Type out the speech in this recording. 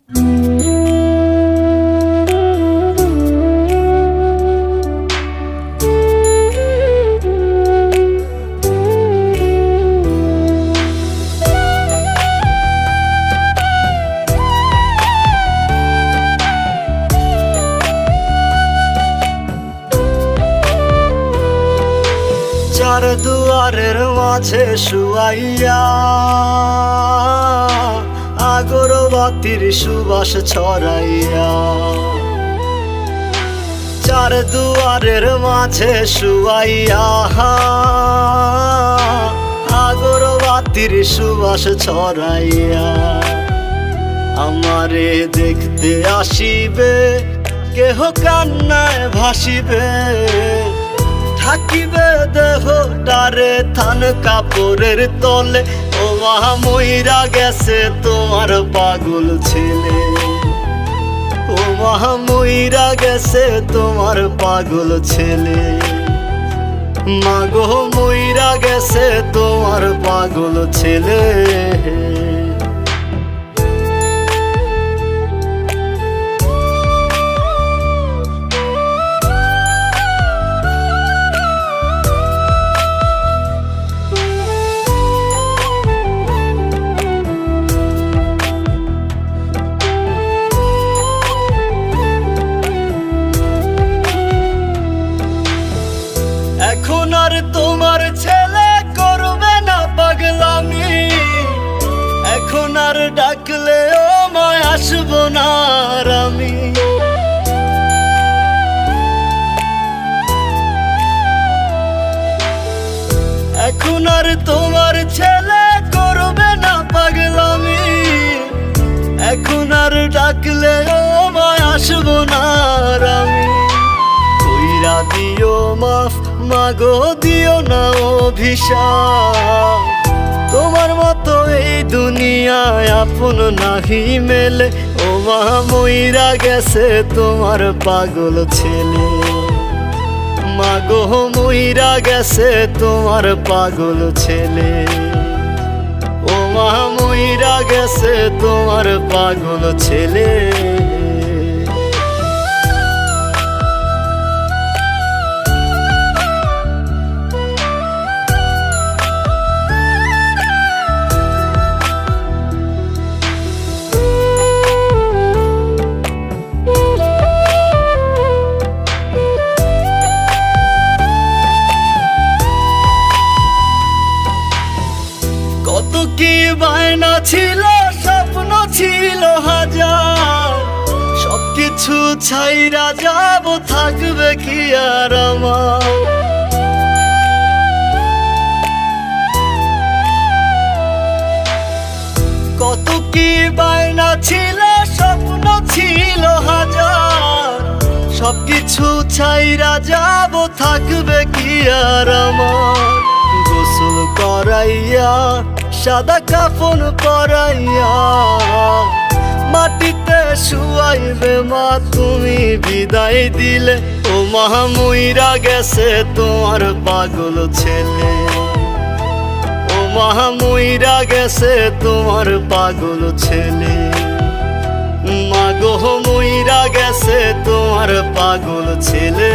চার দুয়ারের মাঝে শুয়াইয়া আগরবাতির সুবাস ছড়াইয়া, চার দুয়ারের মাঝে শুয়াইয়া আগরবাতির সুবাস ছড়াইয়া, আমারে দেখতে আসিবে কেহ কান্নায় ভাসিবে, থাকিবে দেহটারে থান কাপড়ের তলে। ও মা মইরা গেছে তোমার পাগল ছেলে, ও মা মইরা গেছে তোমার পাগল ছেলে, মাগো মইরা গেছে তোমার পাগল ছেলে। এখন আর তোমার ছেলে করবে না পাগলামি, এখন আর ডাকলে ও মায় আসবো না আর আমি। এখন আর তোমার ছেলে করবে না পাগলামি, এখন আর ডাকলে ও মায় আসবো না আর আমি। কইরা দিও মাফ মাগো, দিও না অভিশাপ, তোমার মতো এই দুনিয়ায় আপন নাহি মেলে। ও মা মইরা গেছে তোমার পাগল ছেলে, মাগো মইরা গেছে তোমার পাগল ছেলে, ও মা মইরা গেছে তোমার পাগল ছেলে। কত কি বায়না ছিল, স্বপ্ন ছিল হাজার, সবকিছু ছাইরা যাব, থাকবে কি আর আমার। কত কি বায়না ছিল, স্বপ্ন ছিল হাজার, সবকিছু ছাইরা যাব, থাকবে কি আর আমার। গোসল করাইয়া সাদা কাফন পরাইয়া মাটিতে শুয়াইবে মা তুমি বিদায় দিলে। ও মা মইরা গেছে তোমার পাগল ছেলে, ও মা মইরা গেছে তোমার পাগল ছেলে, মাগো মইরা গেছে তোমার পাগল ছেলে।